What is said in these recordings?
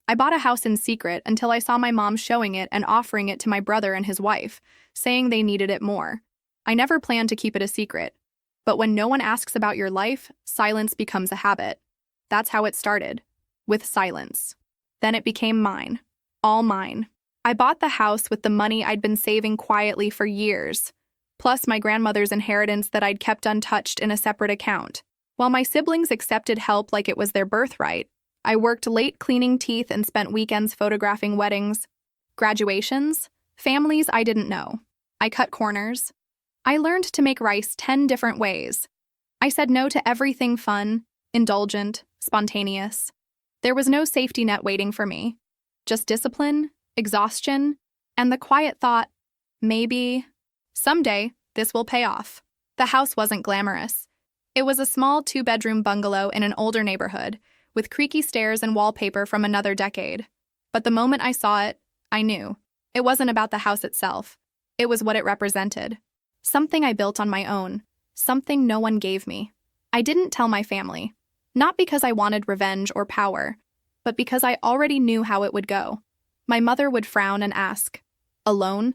I bought a house in secret until I saw my mom showing it and offering it to my brother and his wife, saying they needed it more. I never planned to keep it a secret. But when no one asks about your life, silence becomes a habit. That's how it started, with silence. Then it became mine. All mine. I bought the house with the money I'd been saving quietly for years, plus my grandmother's inheritance that I'd kept untouched in a separate account. While my siblings accepted help like it was their birthright, I worked late cleaning teeth and spent weekends photographing weddings, graduations, families I didn't know. I cut corners. I learned to make rice 10 different ways. I said no to everything fun, indulgent, spontaneous. There was no safety net waiting for me. Just discipline, exhaustion, and the quiet thought, maybe, someday, this will pay off. The house wasn't glamorous. It was a small 2-bedroom bungalow in an older neighborhood, with creaky stairs and wallpaper from another decade. But the moment I saw it, I knew. It wasn't about the house itself. It was what it represented. Something I built on my own. Something no one gave me. I didn't tell my family. Not because I wanted revenge or power, but because I already knew how it would go. My mother would frown and ask, "Alone?"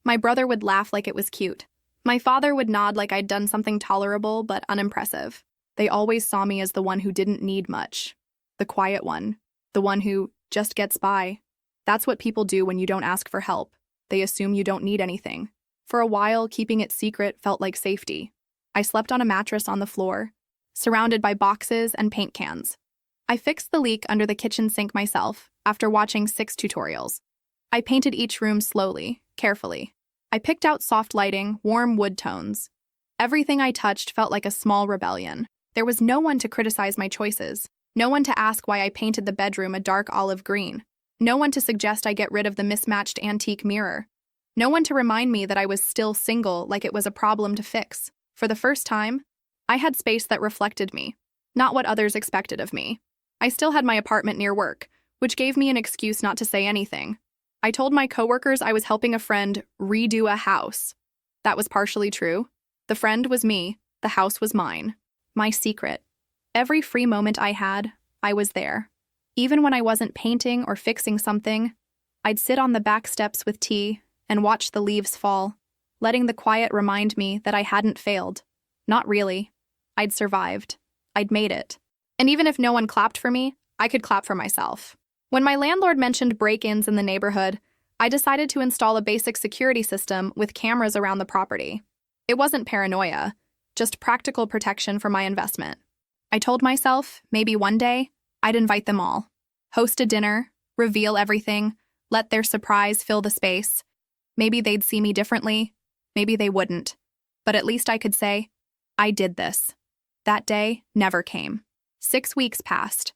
My brother would laugh like it was cute. My father would nod like I'd done something tolerable but unimpressive. They always saw me as the one who didn't need much. The quiet one. The one who just gets by. That's what people do when you don't ask for help. They assume you don't need anything. For a while, keeping it secret felt like safety. I slept on a mattress on the floor, surrounded by boxes and paint cans. I fixed the leak under the kitchen sink myself after watching 6 tutorials. I painted each room slowly, carefully. I picked out soft lighting, warm wood tones. Everything I touched felt like a small rebellion. There was no one to criticize my choices, no one to ask why I painted the bedroom a dark olive green, no one to suggest I get rid of the mismatched antique mirror, no one to remind me that I was still single like it was a problem to fix. For the first time, I had space that reflected me, not what others expected of me. I still had my apartment near work, which gave me an excuse not to say anything. I told my coworkers I was helping a friend redo a house. That was partially true. The friend was me, the house was mine. My secret. Every free moment I had, I was there. Even when I wasn't painting or fixing something, I'd sit on the back steps with tea and watch the leaves fall, letting the quiet remind me that I hadn't failed. Not really. I'd survived. I'd made it. And even if no one clapped for me, I could clap for myself. When my landlord mentioned break-ins in the neighborhood, I decided to install a basic security system with cameras around the property. It wasn't paranoia, just practical protection for my investment. I told myself, maybe one day, I'd invite them all. Host a dinner, reveal everything, let their surprise fill the space. Maybe they'd see me differently, maybe they wouldn't. But at least I could say, I did this. That day never came. 6 weeks passed.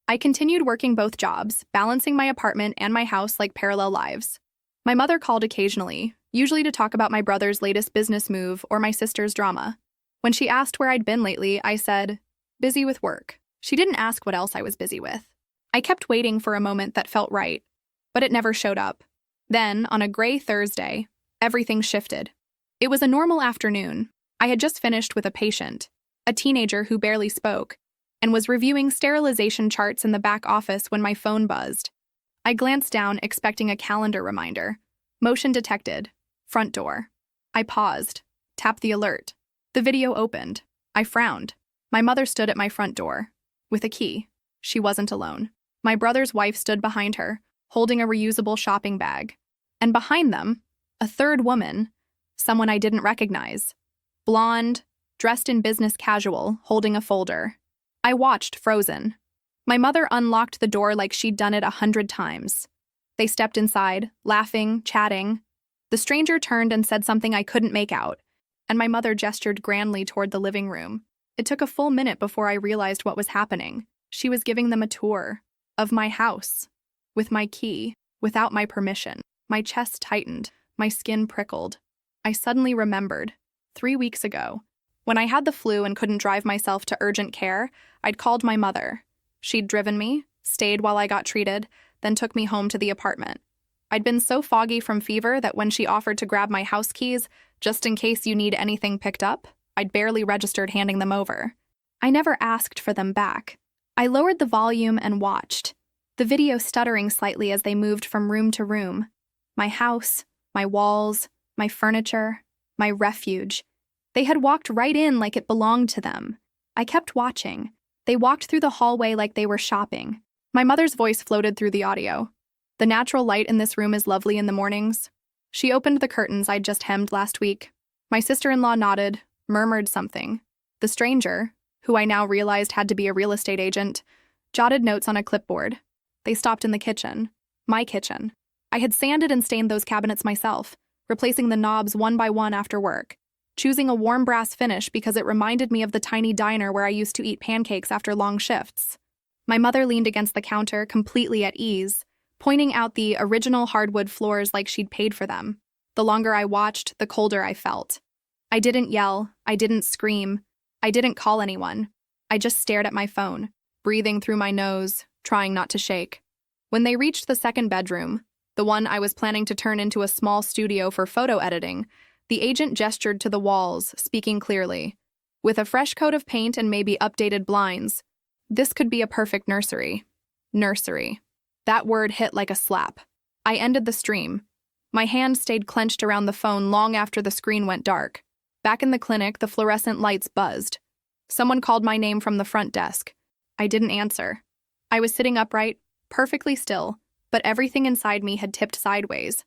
I continued working both jobs, balancing my apartment and my house like parallel lives. My mother called occasionally, usually to talk about my brother's latest business move or my sister's drama. When she asked where I'd been lately, I said, busy with work. She didn't ask what else I was busy with. I kept waiting for a moment that felt right, but it never showed up. Then, on a gray Thursday, everything shifted. It was a normal afternoon. I had just finished with a patient, a teenager who barely spoke, and was reviewing sterilization charts in the back office when my phone buzzed. I glanced down, expecting a calendar reminder. Motion detected. Front door. I paused. Tapped the alert. The video opened. I frowned. My mother stood at my front door, with a key. She wasn't alone. My brother's wife stood behind her, holding a reusable shopping bag. And behind them, a third woman, someone I didn't recognize. Blonde, dressed in business casual, holding a folder. I watched, frozen. My mother unlocked the door like she'd done it 100 times. They stepped inside, laughing, chatting. The stranger turned and said something I couldn't make out, and my mother gestured grandly toward the living room. It took a full minute before I realized what was happening. She was giving them a tour of my house, with my key, without my permission. My chest tightened, my skin prickled. I suddenly remembered, 3 weeks ago, when I had the flu and couldn't drive myself to urgent care, I'd called my mother. She'd driven me, stayed while I got treated, then took me home to the apartment. I'd been so foggy from fever that when she offered to grab my house keys, just in case you need anything picked up, I'd barely registered handing them over. I never asked for them back. I lowered the volume and watched. the video stuttering slightly as they moved from room to room. My house, my walls, my furniture, my refuge. They had walked right in like it belonged to them. I kept watching. They walked through the hallway like they were shopping. My mother's voice floated through the audio. The natural light in this room is lovely in the mornings. She opened the curtains I'd just hemmed last week. My sister-in-law nodded, murmured something. The stranger, who I now realized had to be a real estate agent, jotted notes on a clipboard. They stopped in the kitchen. My kitchen. I had sanded and stained those cabinets myself, replacing the knobs one by one after work, choosing a warm brass finish because it reminded me of the tiny diner where I used to eat pancakes after long shifts. My mother leaned against the counter, completely at ease, pointing out the original hardwood floors like she'd paid for them. The longer I watched, the colder I felt. I didn't yell, I didn't scream, I didn't call anyone. I just stared at my phone, breathing through my nose, trying not to shake. When they reached the second bedroom, the one I was planning to turn into a small studio for photo editing, the agent gestured to the walls, speaking clearly. With a fresh coat of paint and maybe updated blinds, this could be a perfect nursery. Nursery. That word hit like a slap. I ended the stream. My hand stayed clenched around the phone long after the screen went dark. Back in the clinic, the fluorescent lights buzzed. Someone called my name from the front desk. I didn't answer. I was sitting upright, perfectly still, but everything inside me had tipped sideways.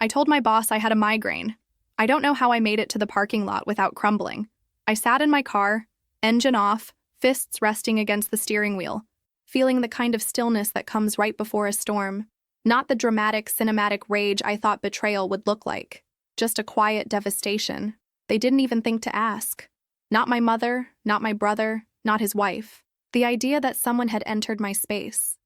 I told my boss I had a migraine. I don't know how I made it to the parking lot without crumbling. I sat in my car, engine off, fists resting against the steering wheel, feeling the kind of stillness that comes right before a storm. Not the dramatic, cinematic rage I thought betrayal would look like. Just a quiet devastation. They didn't even think to ask. Not my mother, not my brother, not his wife. The idea that someone had entered my space,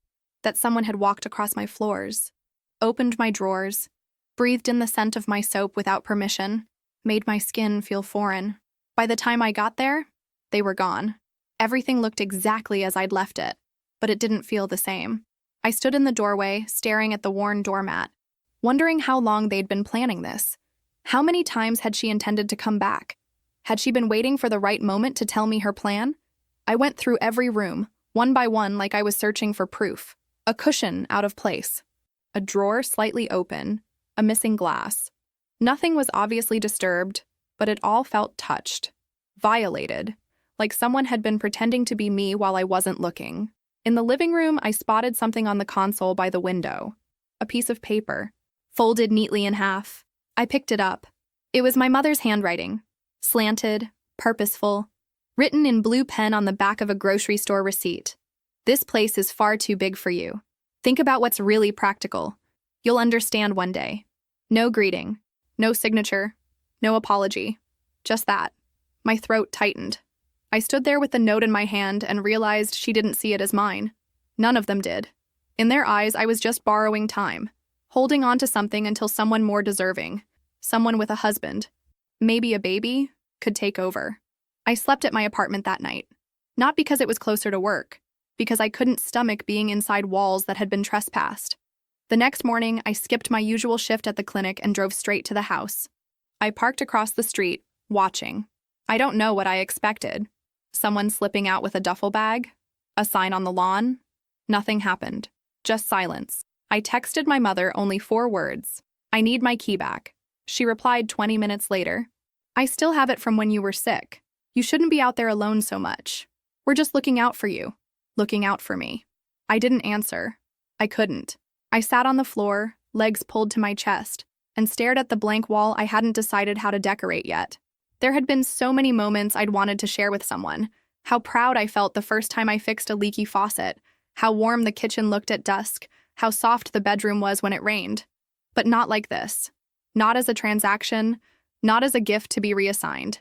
that someone had walked across my floors, opened my drawers, breathed in the scent of my soap without permission, made my skin feel foreign. By the time I got there, they were gone. Everything looked exactly as I'd left it, but it didn't feel the same. I stood in the doorway, staring at the worn doormat, wondering how long they'd been planning this. How many times had she intended to come back? Had she been waiting for the right moment to tell me her plan? I went through every room, one by one like I was searching for proof. A cushion out of place. A drawer slightly open. A missing glass. Nothing was obviously disturbed, but it all felt touched. Violated. Like someone had been pretending to be me while I wasn't looking. In the living room, I spotted something on the console by the window. A piece of paper. Folded neatly in half. I picked it up. It was my mother's handwriting. Slanted, purposeful, written in blue pen on the back of a grocery store receipt. This place is far too big for you. Think about what's really practical. You'll understand one day. No greeting, no signature, no apology. Just that. My throat tightened. I stood there with the note in my hand and realized she didn't see it as mine. None of them did. In their eyes, I was just borrowing time, holding on to something until someone more deserving, someone with a husband, maybe a baby, could take over. I slept at my apartment that night. Not because it was closer to work, because I couldn't stomach being inside walls that had been trespassed. The next morning, I skipped my usual shift at the clinic and drove straight to the house. I parked across the street, watching. I don't know what I expected. Someone slipping out with a duffel bag? A sign on the lawn? Nothing happened. Just silence. I texted my mother only 4 words. I need my key back. She replied 20 minutes later. I still have it from when you were sick. You shouldn't be out there alone so much. We're just looking out for you. Looking out for me. I didn't answer. I couldn't. I sat on the floor, legs pulled to my chest, and stared at the blank wall I hadn't decided how to decorate yet. There had been so many moments I'd wanted to share with someone. How proud I felt the first time I fixed a leaky faucet, how warm the kitchen looked at dusk, how soft the bedroom was when it rained. But not like this. Not as a transaction, not as a gift to be reassigned.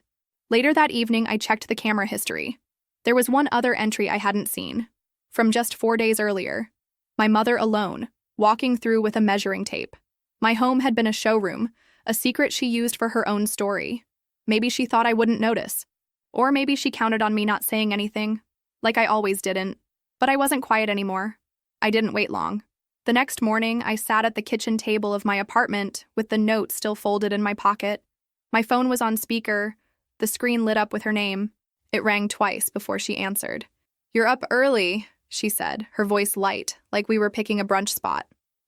Later that evening, I checked the camera history. There was one other entry I hadn't seen. From just 4 days earlier. My mother alone, walking through with a measuring tape. My home had been a showroom, a secret she used for her own story. Maybe she thought I wouldn't notice. Or maybe she counted on me not saying anything, like I always didn't. But I wasn't quiet anymore. I didn't wait long. The next morning, I sat at the kitchen table of my apartment with the note still folded in my pocket. My phone was on speaker. The screen lit up with her name. It rang twice before she answered. "You're up early," she said, her voice light, like we were picking a brunch spot.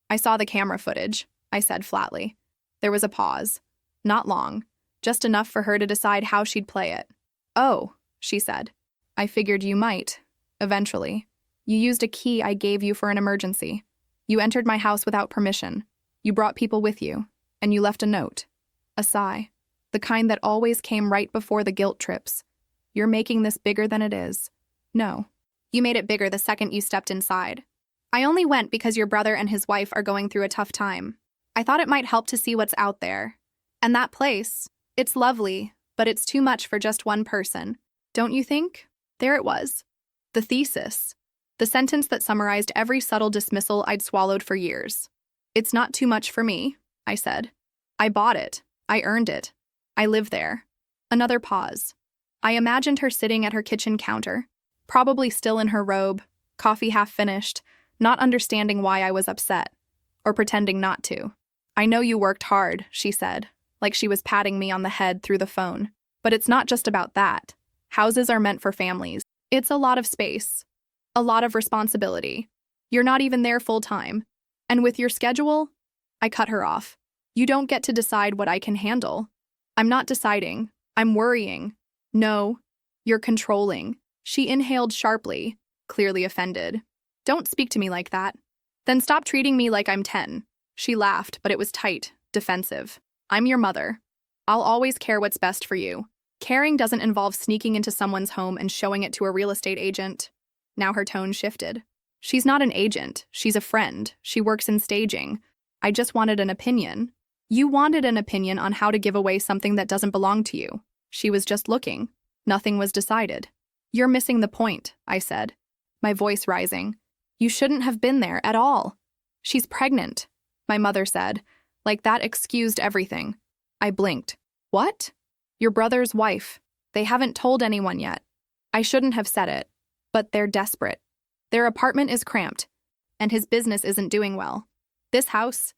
I saw the camera footage, I said flatly. There was a pause. Not long, just enough for her to decide how she'd play it. Oh, she said. I figured you might, eventually. You used a key I gave you for an emergency. You entered my house without permission. You brought people with you, and you left a note. A sigh. The kind that always came right before the guilt trips. You're making this bigger than it is. No. You made it bigger the second you stepped inside. I only went because your brother and his wife are going through a tough time. I thought it might help to see what's out there. And that place, it's lovely, but it's too much for just one person. Don't you think? There it was. The thesis. The sentence that summarized every subtle dismissal I'd swallowed for years. It's not too much for me, I said. I bought it. I earned it. I live there. Another pause. I imagined her sitting at her kitchen counter, probably still in her robe, coffee half finished, not understanding why I was upset, or pretending not to. I know you worked hard, she said, like she was patting me on the head through the phone. But it's not just about that. Houses are meant for families. It's a lot of space. A lot of responsibility. You're not even there full time. And with your schedule, I cut her off. You don't get to decide what I can handle. I'm not deciding. I'm worrying. No, you're controlling. She inhaled sharply, clearly offended. Don't speak to me like that. Then stop treating me like I'm 10. She laughed, but it was tight, defensive. I'm your mother. I'll always care what's best for you. Caring doesn't involve sneaking into someone's home and showing it to a real estate agent. Now her tone shifted. She's not an agent. She's a friend. She works in staging. I just wanted an opinion. You wanted an opinion on how to give away something that doesn't belong to you. She was just looking. Nothing was decided. You're missing the point, I said, my voice rising. You shouldn't have been there at all. She's pregnant, my mother said, like that excused everything. I blinked. What? Your brother's wife. They haven't told anyone yet. I shouldn't have said it, but they're desperate. Their apartment is cramped, and his business isn't doing well. This house,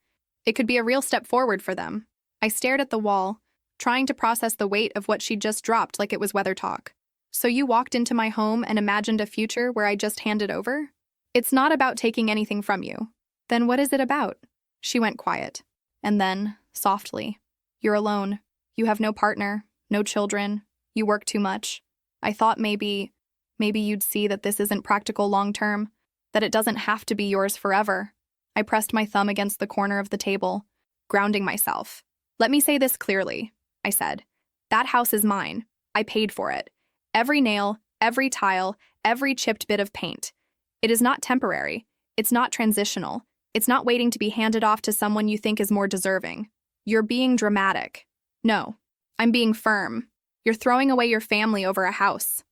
it could be a real step forward for them. I stared at the wall, trying to process the weight of what she'd just dropped like it was weather talk. So you walked into my home and imagined a future where I just handed over? It's not about taking anything from you. Then what is it about? She went quiet. And then, softly, you're alone. You have no partner, no children. You work too much. I thought maybe you'd see that this isn't practical long-term, that it doesn't have to be yours forever. I pressed my thumb against the corner of the table, grounding myself. Let me say this clearly, I said. That house is mine. I paid for it. Every nail, every tile, every chipped bit of paint. It is not temporary. It's not transitional. It's not waiting to be handed off to someone you think is more deserving. You're being dramatic. No, I'm being firm. You're throwing away your family over a house.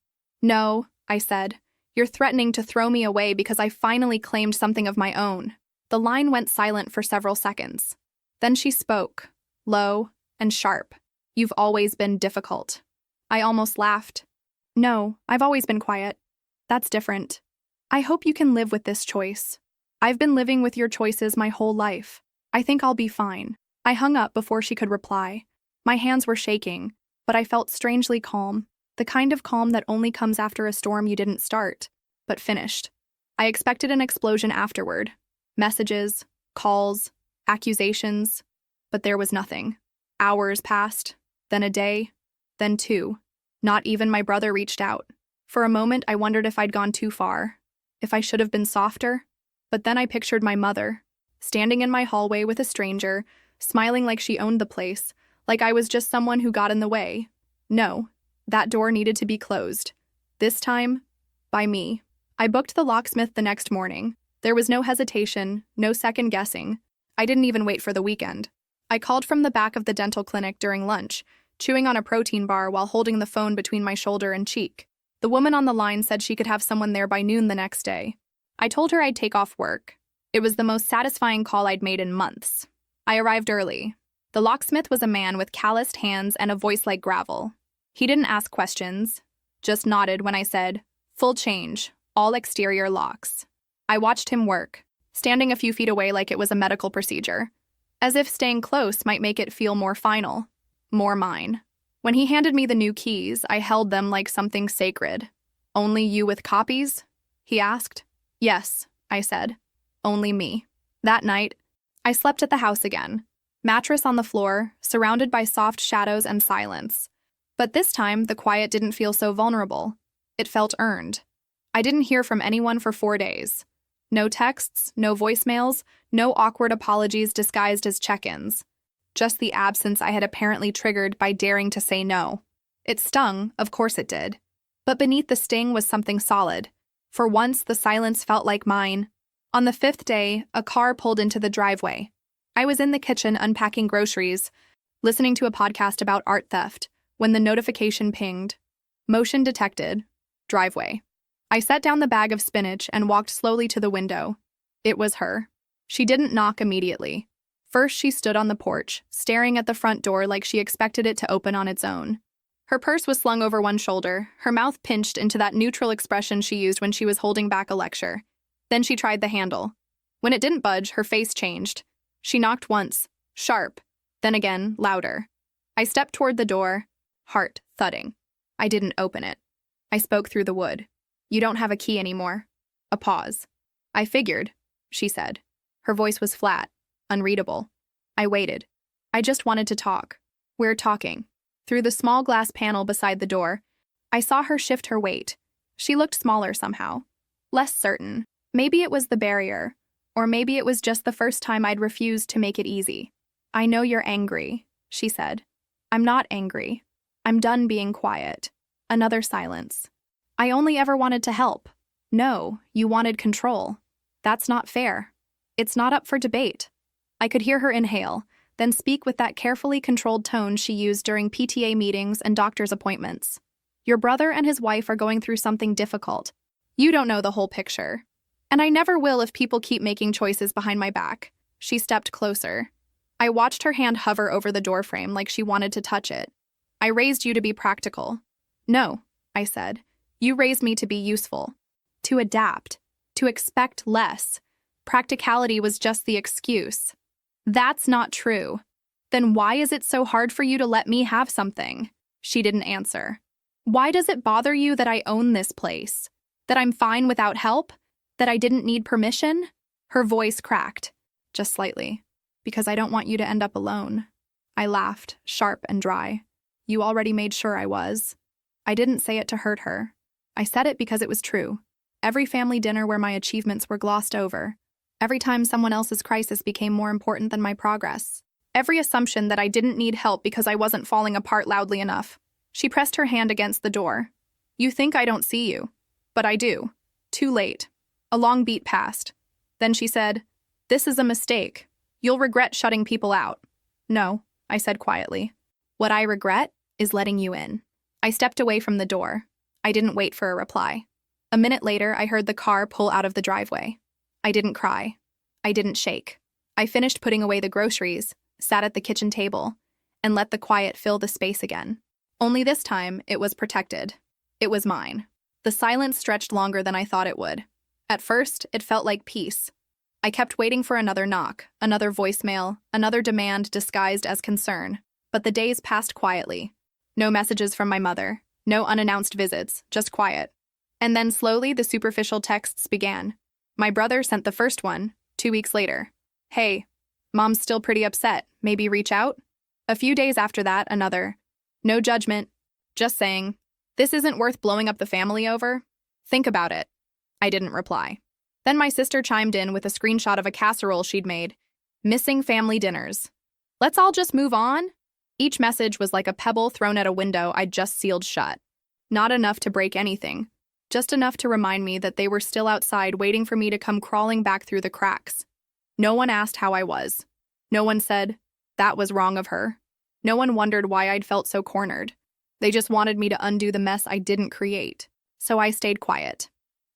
No, I said. You're threatening to throw me away because I finally claimed something of my own. The line went silent for several seconds. Then she spoke, low and sharp. You've always been difficult. I almost laughed. No, I've always been quiet. That's different. I hope you can live with this choice. I've been living with your choices my whole life. I think I'll be fine. I hung up before she could reply. My hands were shaking, but I felt strangely calm, the kind of calm that only comes after a storm you didn't start, but finished. I expected an explosion afterward. Messages, calls, accusations, but there was nothing. Hours passed, then a day, then 2. Not even my brother reached out. For a moment, I wondered if I'd gone too far, if I should have been softer. But then I pictured my mother, standing in my hallway with a stranger, smiling like she owned the place, like I was just someone who got in the way. No, that door needed to be closed. This time, by me. I booked the locksmith the next morning. There was no hesitation, no second guessing. I didn't even wait for the weekend. I called from the back of the dental clinic during lunch, chewing on a protein bar while holding the phone between my shoulder and cheek. The woman on the line said she could have someone there by noon the next day. I told her I'd take off work. It was the most satisfying call I'd made in months. I arrived early. The locksmith was a man with calloused hands and a voice like gravel. He didn't ask questions, just nodded when I said, "Full change, all exterior locks." I watched him work, standing a few feet away like it was a medical procedure, as if staying close might make it feel more final, more mine. When he handed me the new keys, I held them like something sacred. "Only you with copies?" he asked. Yes, I said. Only me. That night, I slept at the house again. Mattress on the floor, surrounded by soft shadows and silence. But this time, the quiet didn't feel so vulnerable. It felt earned. I didn't hear from anyone for 4 days. No texts, no voicemails, no awkward apologies disguised as check-ins. Just the absence I had apparently triggered by daring to say no. It stung, of course it did. But beneath the sting was something solid. For once, the silence felt like mine. On the 5th day, a car pulled into the driveway. I was in the kitchen unpacking groceries, listening to a podcast about art theft, when the notification pinged. Motion detected. Driveway. I set down the bag of spinach and walked slowly to the window. It was her. She didn't knock immediately. First, she stood on the porch, staring at the front door like she expected it to open on its own. Her purse was slung over one shoulder, her mouth pinched into that neutral expression she used when she was holding back a lecture. Then she tried the handle. When it didn't budge, her face changed. She knocked once, sharp, then again, louder. I stepped toward the door, heart thudding. I didn't open it. I spoke through the wood. You don't have a key anymore. A pause. I figured, she said. Her voice was flat, unreadable. I waited. I just wanted to talk. We're talking. Through the small glass panel beside the door, I saw her shift her weight. She looked smaller somehow. Less certain. Maybe it was the barrier, or maybe it was just the first time I'd refused to make it easy. I know you're angry, she said. I'm not angry. I'm done being quiet. Another silence. I only ever wanted to help. No, you wanted control. That's not fair. It's not up for debate. I could hear her inhale, then speak with that carefully controlled tone she used during PTA meetings and doctor's appointments. Your brother and his wife are going through something difficult. You don't know the whole picture. And I never will if people keep making choices behind my back. She stepped closer. I watched her hand hover over the doorframe like she wanted to touch it. I raised you to be practical. No, I said. You raised me to be useful. To adapt. To expect less. Practicality was just the excuse. That's not true. Then why is it so hard for you to let me have something? She didn't answer. Why does it bother you that I own this place? That I'm fine without help? That I didn't need permission? Her voice cracked, just slightly. Because I don't want you to end up alone. I laughed, sharp and dry. You already made sure I was. I didn't say it to hurt her. I said it because it was true. Every family dinner where my achievements were glossed over. Every time someone else's crisis became more important than my progress. Every assumption that I didn't need help because I wasn't falling apart loudly enough. She pressed her hand against the door. You think I don't see you. But I do. Too late. A long beat passed. Then she said, This is a mistake. You'll regret shutting people out. No, I said quietly. What I regret is letting you in. I stepped away from the door. I didn't wait for a reply. A minute later, I heard the car pull out of the driveway. I didn't cry. I didn't shake. I finished putting away the groceries, sat at the kitchen table, and let the quiet fill the space again. Only this time, it was protected. It was mine. The silence stretched longer than I thought it would. At first, it felt like peace. I kept waiting for another knock, another voicemail, another demand disguised as concern. But the days passed quietly. No messages from my mother, no unannounced visits, just quiet. And then slowly the superficial texts began. My brother sent the first one, 2 weeks later. Hey, Mom's still pretty upset, maybe reach out? A few days after that, another. No judgment, just saying, this isn't worth blowing up the family over. Think about it. I didn't reply. Then my sister chimed in with a screenshot of a casserole she'd made. Missing family dinners. Let's all just move on? Each message was like a pebble thrown at a window I'd just sealed shut. Not enough to break anything. Just enough to remind me that they were still outside waiting for me to come crawling back through the cracks. No one asked how I was. No one said, that was wrong of her. No one wondered why I'd felt so cornered. They just wanted me to undo the mess I didn't create. So I stayed quiet.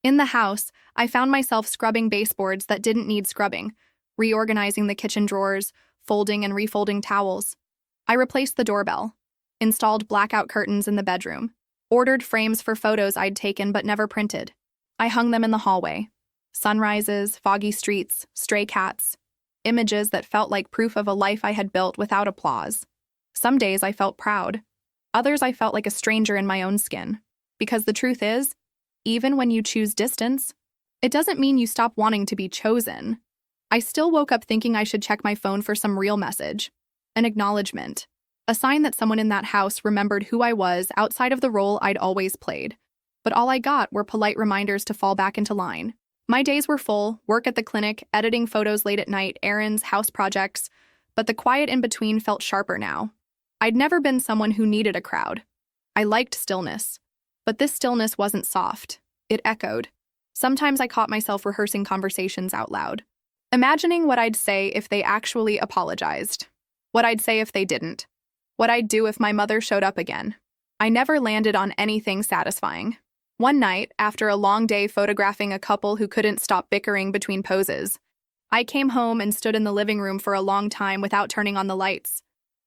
In the house, I found myself scrubbing baseboards that didn't need scrubbing, reorganizing the kitchen drawers, folding and refolding towels. I replaced the doorbell, installed blackout curtains in the bedroom, ordered frames for photos I'd taken but never printed. I hung them in the hallway. Sunrises, foggy streets, stray cats. Images that felt like proof of a life I had built without applause. Some days I felt proud. Others I felt like a stranger in my own skin. Because the truth is, even when you choose distance, It doesn't mean you stop wanting to be chosen. I still woke up thinking I should check my phone for some real message. An acknowledgement. A sign that someone in that house remembered who I was outside of the role I'd always played. But all I got were polite reminders to fall back into line. My days were full, work at the clinic, editing photos late at night, errands, house projects, but the quiet in between felt sharper now. I'd never been someone who needed a crowd. I liked stillness. But this stillness wasn't soft. It echoed. Sometimes I caught myself rehearsing conversations out loud, imagining what I'd say if they actually apologized, what I'd say if they didn't, what I'd do if my mother showed up again. I never landed on anything satisfying. One night, after a long day photographing a couple who couldn't stop bickering between poses, I came home and stood in the living room for a long time without turning on the lights.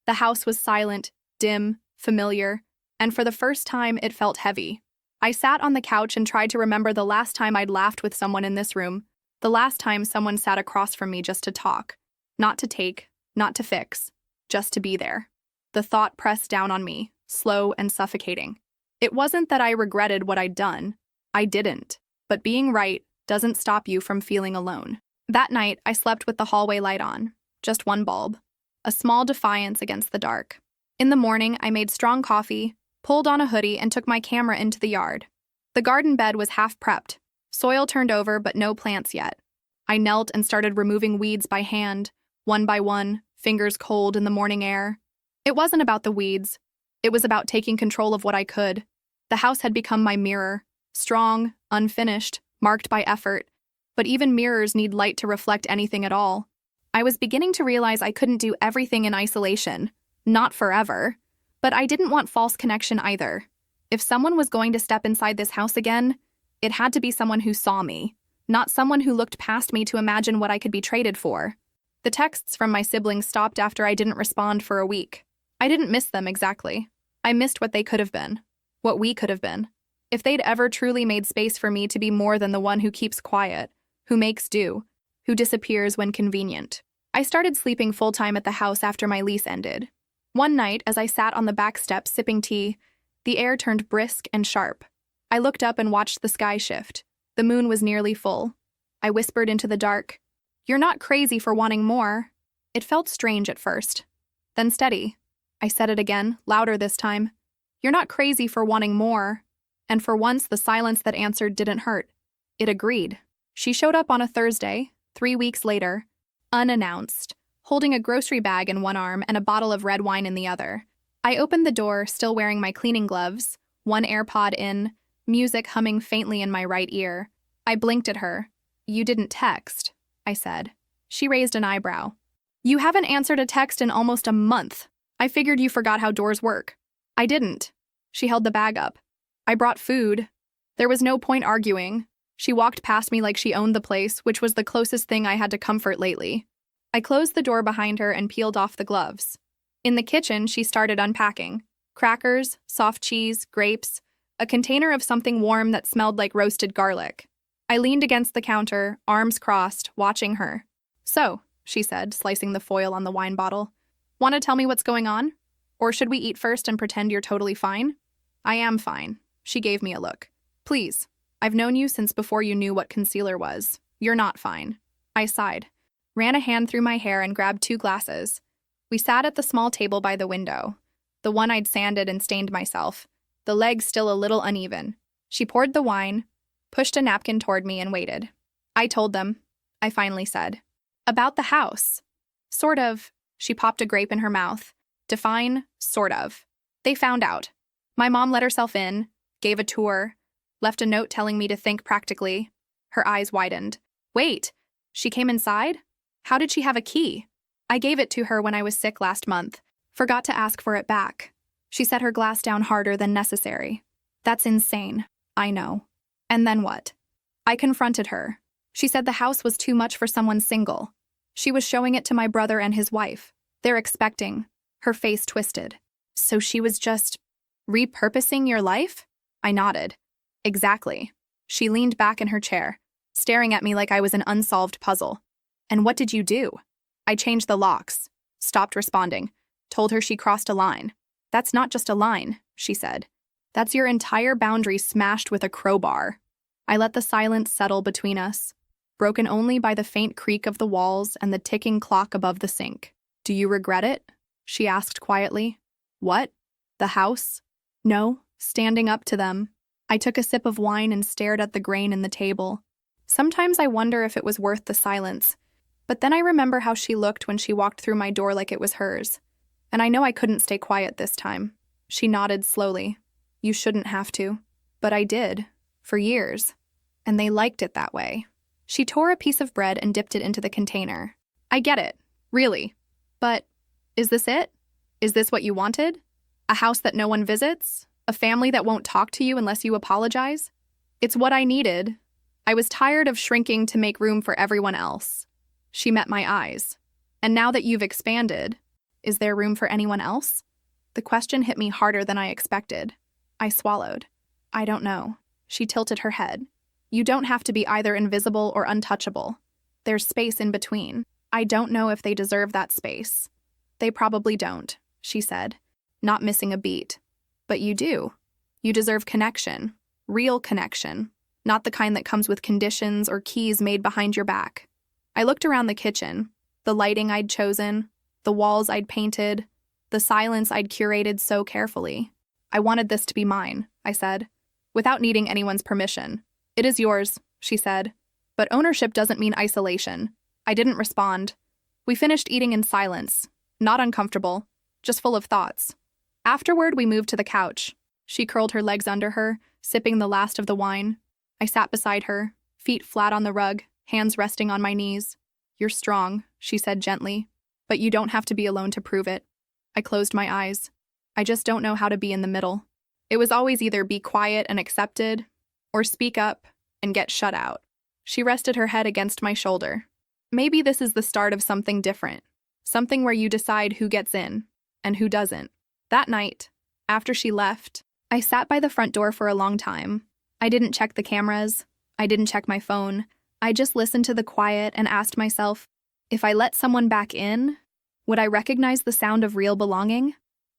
The house was silent, dim, familiar, and for the first time it felt heavy. I sat on the couch and tried to remember the last time I'd laughed with someone in this room, the last time someone sat across from me just to talk, not to take, not to fix, just to be there. The thought pressed down on me, slow and suffocating. It wasn't that I regretted what I'd done. I didn't. But being right doesn't stop you from feeling alone. That night, I slept with the hallway light on, just one bulb, a small defiance against the dark. In the morning, I made strong coffee, pulled on a hoodie, and took my camera into the yard. The garden bed was half prepped, soil turned over but no plants yet. I knelt and started removing weeds by hand, one by one, fingers cold in the morning air. It wasn't about the weeds. It was about taking control of what I could. The house had become my mirror, strong, unfinished, marked by effort, but even mirrors need light to reflect anything at all. I was beginning to realize I couldn't do everything in isolation, not forever, but I didn't want false connection either. If someone was going to step inside this house again, it had to be someone who saw me, not someone who looked past me to imagine what I could be traded for. The texts from my siblings stopped after I didn't respond for a week. I didn't miss them exactly. I missed what they could have been, what we could have been. If they'd ever truly made space for me to be more than the one who keeps quiet, who makes do, who disappears when convenient. I started sleeping full-time at the house after my lease ended. One night, as I sat on the back steps sipping tea, the air turned brisk and sharp. I looked up and watched the sky shift. The moon was nearly full. I whispered into the dark, "You're not crazy for wanting more." It felt strange at first, then steady. I said it again, louder this time. "You're not crazy for wanting more." And for once, the silence that answered didn't hurt. It agreed. She showed up on a Thursday, 3 weeks later, unannounced, holding a grocery bag in one arm and a bottle of red wine in the other. I opened the door, still wearing my cleaning gloves, one AirPod in, music humming faintly in my right ear. I blinked at her. "You didn't text," I said. She raised an eyebrow. "You haven't answered a text in almost a month. I figured you forgot how doors work." I didn't. She held the bag up. "I brought food." There was no point arguing. She walked past me like she owned the place, which was the closest thing I had to comfort lately. I closed the door behind her and peeled off the gloves. In the kitchen, she started unpacking. Crackers, soft cheese, grapes, a container of something warm that smelled like roasted garlic. I leaned against the counter, arms crossed, watching her. "So," she said, slicing the foil on the wine bottle, "want to tell me what's going on? Or should we eat first and pretend you're totally fine?" "I am fine." She gave me a look. "Please. I've known you since before you knew what concealer was. You're not fine." I sighed, ran a hand through my hair and grabbed 2 glasses. We sat at the small table by the window, the one I'd sanded and stained myself, the legs still a little uneven. She poured the wine, pushed a napkin toward me, and waited. "I told them," I finally said. "About the house." "Sort of." She popped a grape in her mouth. "Define sort of." "They found out. My mom let herself in, gave a tour, left a note telling me to think practically." Her eyes widened. "Wait, she came inside? How did she have a key?" "I gave it to her when I was sick last month. Forgot to ask for it back." She set her glass down harder than necessary. "That's insane. I know." "And then what?" I confronted her. She said the house was too much for someone single. She was showing it to my brother and his wife. They're expecting. Her face twisted. "So she was just repurposing your life?" I nodded. "Exactly." She leaned back in her chair, staring at me like I was an unsolved puzzle. "And what did you do?" I changed the locks, stopped responding, told her she crossed a line. "That's not just a line," she said. "That's your entire boundary smashed with a crowbar." I let the silence settle between us, broken only by the faint creak of the walls and the ticking clock above the sink. "Do you regret it?" she asked quietly. "What? The house?" "No," standing up to them. I took a sip of wine and stared at the grain in the table. Sometimes I wonder if it was worth the silence, but then I remember how she looked when she walked through my door like it was hers. And I know I couldn't stay quiet this time. She nodded slowly. "You shouldn't have to." But I did, for years. And they liked it that way. She tore a piece of bread and dipped it into the container. "I get it, really. But is this it? Is this what you wanted? A house that no one visits? A family that won't talk to you unless you apologize? It's what I needed. I was tired of shrinking to make room for everyone else." She met my eyes. "And now that you've expanded, is there room for anyone else?" The question hit me harder than I expected. I swallowed. "I don't know." She tilted her head. "You don't have to be either invisible or untouchable. There's space in between. I don't know if they deserve that space." "They probably don't," she said, not missing a beat. "But you do. You deserve connection. Real connection. Not the kind that comes with conditions or keys made behind your back." I looked around the kitchen, the lighting I'd chosen, the walls I'd painted, the silence I'd curated so carefully. "I wanted this to be mine," I said, without needing anyone's permission. "It is yours," she said. "But ownership doesn't mean isolation." I didn't respond. We finished eating in silence, not uncomfortable, just full of thoughts. Afterward, we moved to the couch. She curled her legs under her, sipping the last of the wine. I sat beside her, feet flat on the rug, hands resting on my knees. "You're strong," she said gently, "but you don't have to be alone to prove it." I closed my eyes. I just don't know how to be in the middle. It was always either be quiet and accepted, or speak up and get shut out. She rested her head against my shoulder. "Maybe this is the start of something different. Something where you decide who gets in and who doesn't." That night, after she left, I sat by the front door for a long time. I didn't check the cameras. I didn't check my phone. I just listened to the quiet and asked myself, if I let someone back in, would I recognize the sound of real belonging?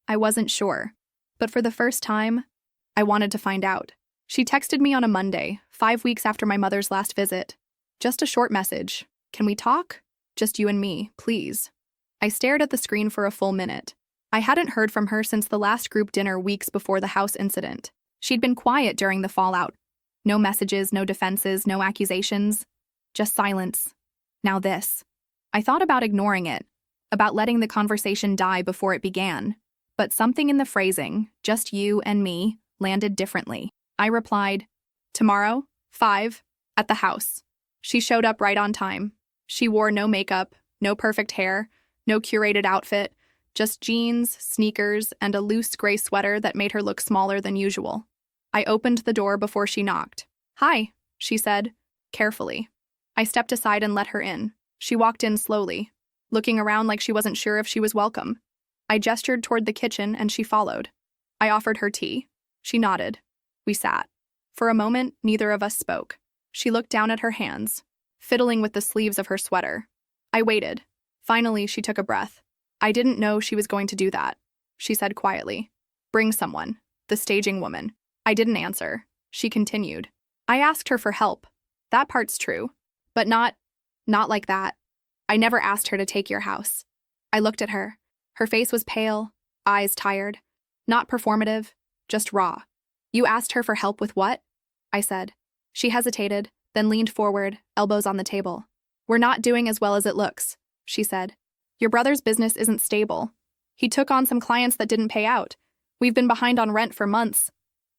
I wasn't sure. But for the first time, I wanted to find out. She texted me on a Monday, 5 weeks after my mother's last visit. Just a short message. "Can we talk? Just you and me, please." I stared at the screen for a full minute. I hadn't heard from her since the last group dinner weeks before the house incident. She'd been quiet during the fallout. No messages, no defenses, no accusations. Just silence. Now this. I thought about ignoring it, about letting the conversation die before it began. But something in the phrasing, "just you and me," landed differently. I replied, "Tomorrow, 5, at the house." She showed up right on time. She wore no makeup, no perfect hair, no curated outfit, just jeans, sneakers, and a loose gray sweater that made her look smaller than usual. I opened the door before she knocked. "Hi," she said, carefully. I stepped aside and let her in. She walked in slowly, looking around like she wasn't sure if she was welcome. I gestured toward the kitchen and she followed. I offered her tea. She nodded. We sat. For a moment, neither of us spoke. She looked down at her hands, fiddling with the sleeves of her sweater. I waited. Finally, she took a breath. "I didn't know she was going to do that," she said quietly. "Bring someone, the staging woman." I didn't answer. She continued. "I asked her for help. That part's true. But not like that. I never asked her to take your house." I looked at her. Her face was pale, eyes tired. Not performative, just raw. "You asked her for help with what?" I said. She hesitated, then leaned forward, elbows on the table. "We're not doing as well as it looks," she said. "Your brother's business isn't stable. He took on some clients that didn't pay out. We've been behind on rent for months."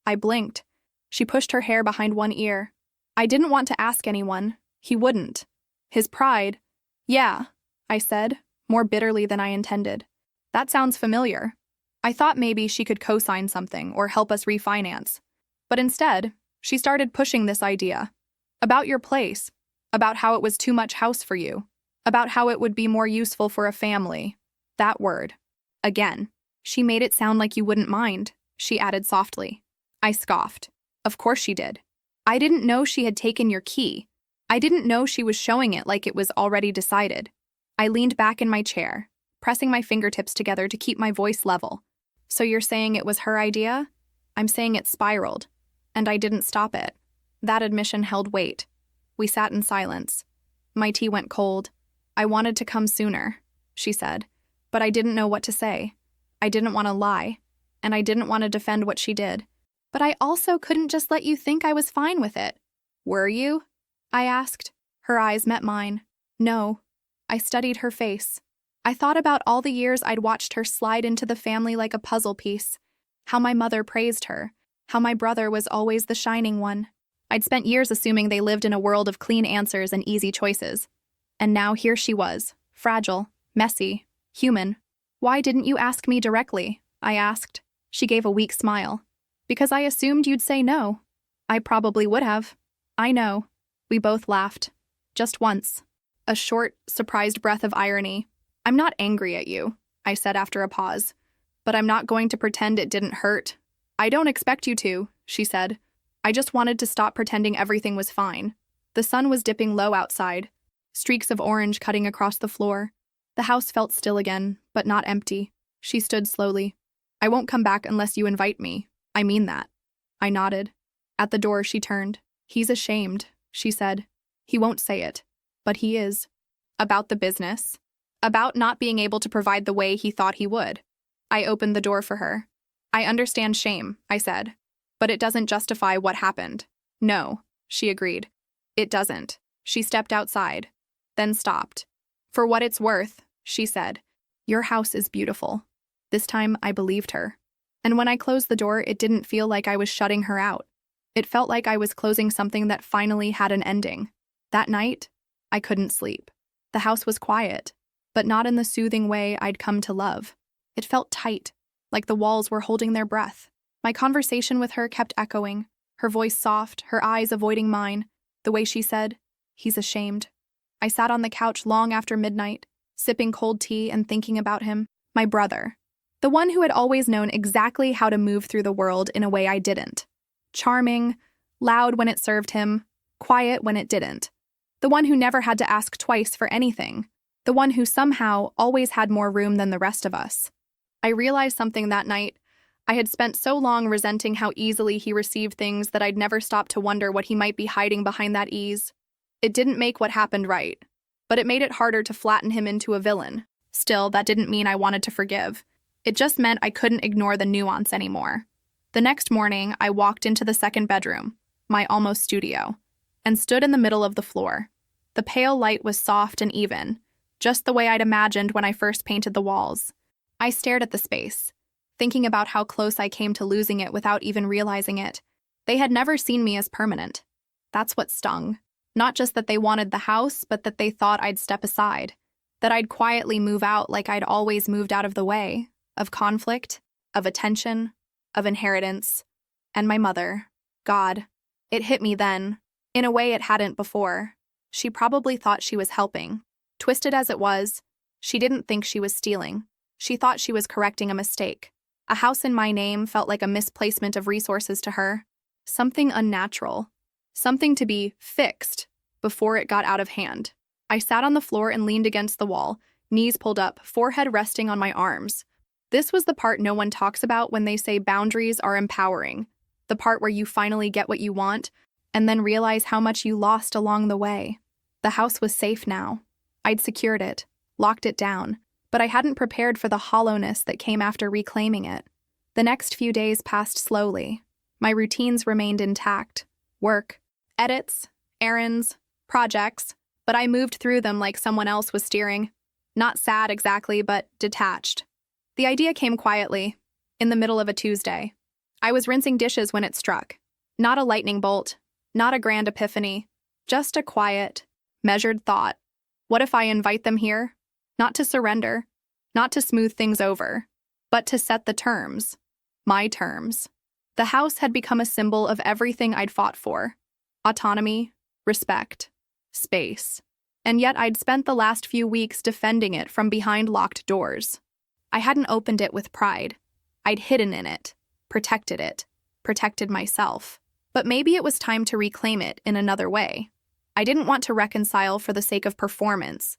I blinked. She pushed her hair behind one ear. "I didn't want to ask anyone. He wouldn't. His pride." "Yeah," I said, more bitterly than I intended. "That sounds familiar." I thought maybe she could co-sign something or help us refinance. But instead, she started pushing this idea. About your place. About how it was too much house for you. About how it would be more useful for a family. That word. Again. "She made it sound like you wouldn't mind," she added softly. I scoffed. Of course she did. I didn't know she had taken your key. I didn't know she was showing it like it was already decided. I leaned back in my chair, pressing my fingertips together to keep my voice level. "So you're saying it was her idea?" "I'm saying it spiraled, and I didn't stop it." That admission held weight. We sat in silence. My tea went cold. "I wanted to come sooner," she said, "but I didn't know what to say. I didn't want to lie, and I didn't want to defend what she did. But I also couldn't just let you think I was fine with it." "Were you?" I asked. Her eyes met mine. "No." I studied her face. I thought about all the years I'd watched her slide into the family like a puzzle piece. How my mother praised her. How my brother was always the shining one. I'd spent years assuming they lived in a world of clean answers and easy choices. And now here she was, fragile, messy, human. "Why didn't you ask me directly?" I asked. She gave a weak smile. "Because I assumed you'd say no." "I probably would have." "I know." We both laughed. Just once. A short, surprised breath of irony. "I'm not angry at you," I said after a pause. "But I'm not going to pretend it didn't hurt." "I don't expect you to," she said. "I just wanted to stop pretending everything was fine." The sun was dipping low outside, streaks of orange cutting across the floor. The house felt still again, but not empty. She stood slowly. "I won't come back unless you invite me. I mean that." I nodded. At the door, she turned. "He's ashamed," she said. "He won't say it, but he is." About the business. About not being able to provide the way he thought he would. I opened the door for her. "I understand shame," I said, "but it doesn't justify what happened." "No," she agreed. "It doesn't." She stepped outside, then stopped. "For what it's worth," she said, "your house is beautiful." This time I believed her. And when I closed the door, it didn't feel like I was shutting her out. It felt like I was closing something that finally had an ending. That night, I couldn't sleep. The house was quiet, but not in the soothing way I'd come to love. It felt tight, like the walls were holding their breath. My conversation with her kept echoing, her voice soft, her eyes avoiding mine, the way she said, "He's ashamed." I sat on the couch long after midnight, sipping cold tea and thinking about him, my brother, the one who had always known exactly how to move through the world in a way I didn't. Charming, loud when it served him, quiet when it didn't. The one who never had to ask twice for anything. The one who somehow always had more room than the rest of us. I realized something that night. I had spent so long resenting how easily he received things that I'd never stopped to wonder what he might be hiding behind that ease. It didn't make what happened right, but it made it harder to flatten him into a villain. Still, that didn't mean I wanted to forgive. It just meant I couldn't ignore the nuance anymore. The next morning, I walked into the second bedroom, my almost studio, and stood in the middle of the floor. The pale light was soft and even, just the way I'd imagined when I first painted the walls. I stared at the space, thinking about how close I came to losing it without even realizing it. They had never seen me as permanent. That's what stung. Not just that they wanted the house, but that they thought I'd step aside, that I'd quietly move out like I'd always moved out of the way, of conflict, of attention, of inheritance. And my mother, God, it hit me then, in a way it hadn't before. She probably thought she was helping. Twisted as it was, she didn't think she was stealing. She thought she was correcting a mistake. A house in my name felt like a misplacement of resources to her. Something unnatural. Something to be fixed before it got out of hand. I sat on the floor and leaned against the wall, knees pulled up, forehead resting on my arms. This was the part no one talks about when they say boundaries are empowering. The part where you finally get what you want, and then realize how much you lost along the way. The house was safe now. I'd secured it, locked it down, but I hadn't prepared for the hollowness that came after reclaiming it. The next few days passed slowly. My routines remained intact. Work, edits, errands, projects, but I moved through them like someone else was steering. Not sad exactly, but detached. The idea came quietly, in the middle of a Tuesday. I was rinsing dishes when it struck. Not a lightning bolt, not a grand epiphany, just a quiet, measured thought. What if I invite them here? Not to surrender, not to smooth things over, but to set the terms. My terms. The house had become a symbol of everything I'd fought for. Autonomy, respect, space. And yet I'd spent the last few weeks defending it from behind locked doors. I hadn't opened it with pride. I'd hidden in it, protected myself. But maybe it was time to reclaim it in another way. I didn't want to reconcile for the sake of performance.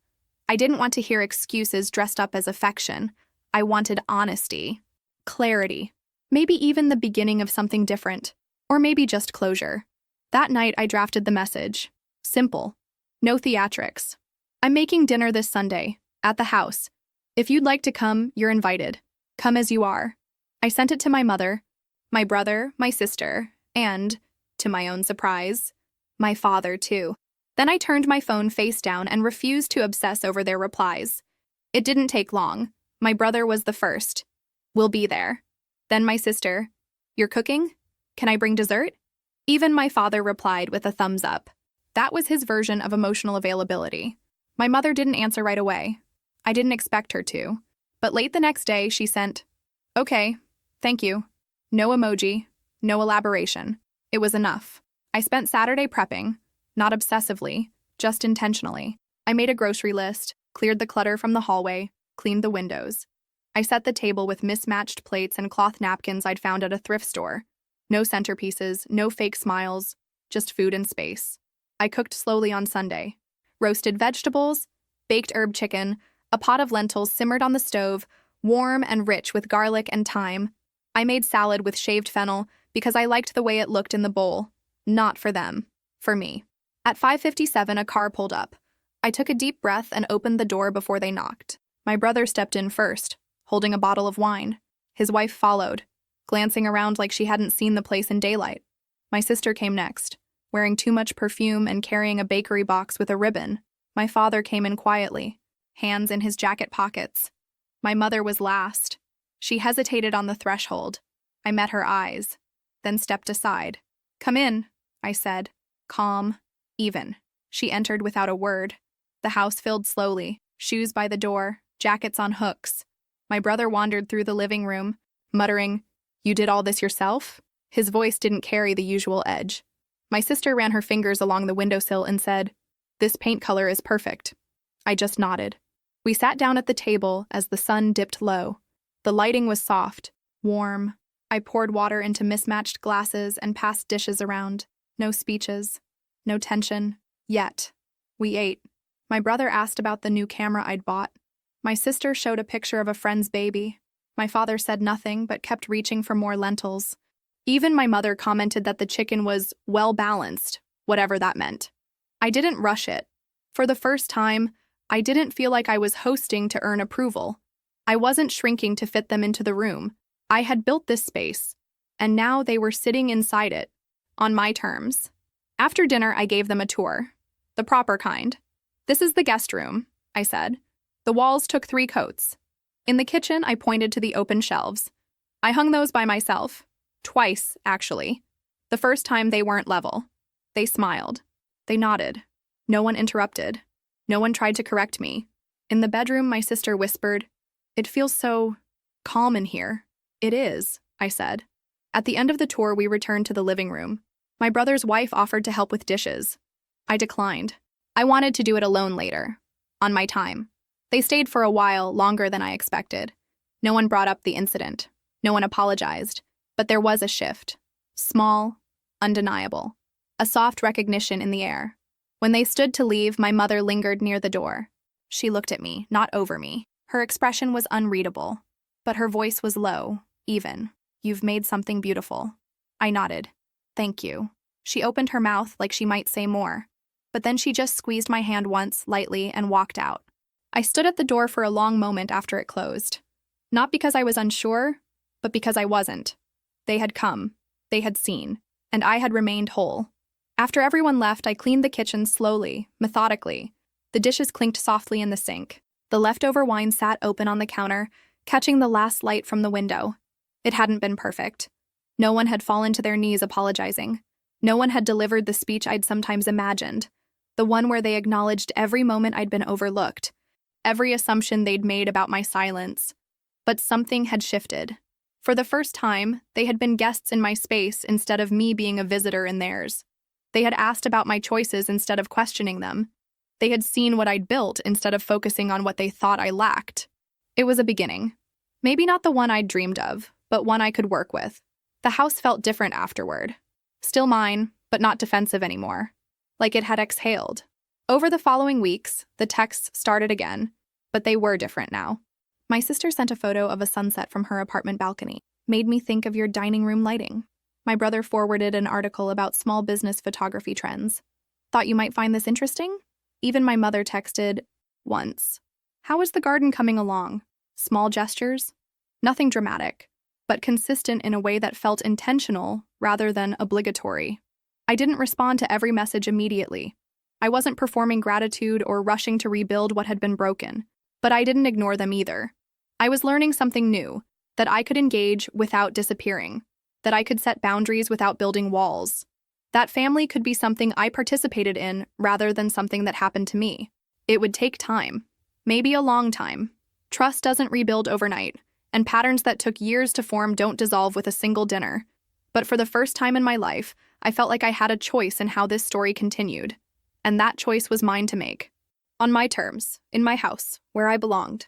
I didn't want to hear excuses dressed up as affection. I wanted honesty, clarity, maybe even the beginning of something different, or maybe just closure. That night, I drafted the message. Simple. No theatrics. I'm making dinner this Sunday, at the house. If you'd like to come, you're invited. Come as you are. I sent it to my mother, my brother, my sister, and, to my own surprise, my father, too. Then I turned my phone face down and refused to obsess over their replies. It didn't take long. My brother was the first. We'll be there. Then my sister. You're cooking? Can I bring dessert? Even my father replied with a thumbs up. That was his version of emotional availability. My mother didn't answer right away. I didn't expect her to. But late the next day, she sent, "Okay, thank you." No emoji, no elaboration. It was enough. I spent Saturday prepping, not obsessively, just intentionally. I made a grocery list, cleared the clutter from the hallway, cleaned the windows. I set the table with mismatched plates and cloth napkins I'd found at a thrift store. No centerpieces, no fake smiles, just food and space. I cooked slowly on Sunday. Roasted vegetables, baked herb chicken, a pot of lentils simmered on the stove, warm and rich with garlic and thyme. I made salad with shaved fennel because I liked the way it looked in the bowl. Not for them, for me. At 5:57, a car pulled up. I took a deep breath and opened the door before they knocked. My brother stepped in first, holding a bottle of wine. His wife followed, glancing around like she hadn't seen the place in daylight. My sister came next, wearing too much perfume and carrying a bakery box with a ribbon. My father came in quietly, hands in his jacket pockets. My mother was last. She hesitated on the threshold. I met her eyes, then stepped aside. "Come in," I said, calm, even. She entered without a word. The house filled slowly, shoes by the door, jackets on hooks. My brother wandered through the living room, muttering, "You did all this yourself?" His voice didn't carry the usual edge. My sister ran her fingers along the windowsill and said, "This paint color is perfect." I just nodded. We sat down at the table as the sun dipped low. The lighting was soft, warm. I poured water into mismatched glasses and passed dishes around. No speeches, no tension, yet. We ate. My brother asked about the new camera I'd bought. My sister showed a picture of a friend's baby. My father said nothing but kept reaching for more lentils. Even my mother commented that the chicken was well-balanced, whatever that meant. I didn't rush it. For the first time, I didn't feel like I was hosting to earn approval. I wasn't shrinking to fit them into the room. I had built this space, and now they were sitting inside it, on my terms. After dinner, I gave them a tour. The proper kind. "This is the guest room," I said. The walls took 3 coats. In the kitchen, I pointed to the open shelves. I hung those by myself. Twice, actually. The first time they weren't level. They smiled. They nodded. No one interrupted. No one tried to correct me. In the bedroom, my sister whispered, "It feels so calm in here." "It is," I said. At the end of the tour, we returned to the living room. My brother's wife offered to help with dishes. I declined. I wanted to do it alone later, on my time. They stayed for a while, longer than I expected. No one brought up the incident. No one apologized. But there was a shift. Small, undeniable. A soft recognition in the air. When they stood to leave, my mother lingered near the door. She looked at me, not over me. Her expression was unreadable. But her voice was low, even. "You've made something beautiful." I nodded. "Thank you." She opened her mouth like she might say more. But then she just squeezed my hand once, lightly, and walked out. I stood at the door for a long moment after it closed. Not because I was unsure, but because I wasn't. They had come. They had seen. And I had remained whole. After everyone left, I cleaned the kitchen slowly, methodically. The dishes clinked softly in the sink. The leftover wine sat open on the counter, catching the last light from the window. It hadn't been perfect. No one had fallen to their knees apologizing. No one had delivered the speech I'd sometimes imagined, the one where they acknowledged every moment I'd been overlooked, every assumption they'd made about my silence. But something had shifted. For the first time, they had been guests in my space instead of me being a visitor in theirs. They had asked about my choices instead of questioning them. They had seen what I'd built instead of focusing on what they thought I lacked. It was a beginning. Maybe not the one I'd dreamed of, but one I could work with. The house felt different afterward. Still mine, but not defensive anymore. Like it had exhaled. Over the following weeks, the texts started again, but they were different now. My sister sent a photo of a sunset from her apartment balcony. "Made me think of your dining room lighting." My brother forwarded an article about small business photography trends. Thought you might find this interesting? Even my mother texted once. How is the garden coming along? Small gestures? Nothing dramatic, but consistent in a way that felt intentional rather than obligatory. I didn't respond to every message immediately. I wasn't performing gratitude or rushing to rebuild what had been broken, but I didn't ignore them either. I was learning something new, that I could engage without disappearing, that I could set boundaries without building walls. That family could be something I participated in rather than something that happened to me. It would take time, maybe a long time. Trust doesn't rebuild overnight, and patterns that took years to form don't dissolve with a single dinner. But for the first time in my life, I felt like I had a choice in how this story continued. And that choice was mine to make. On my terms, in my house, where I belonged.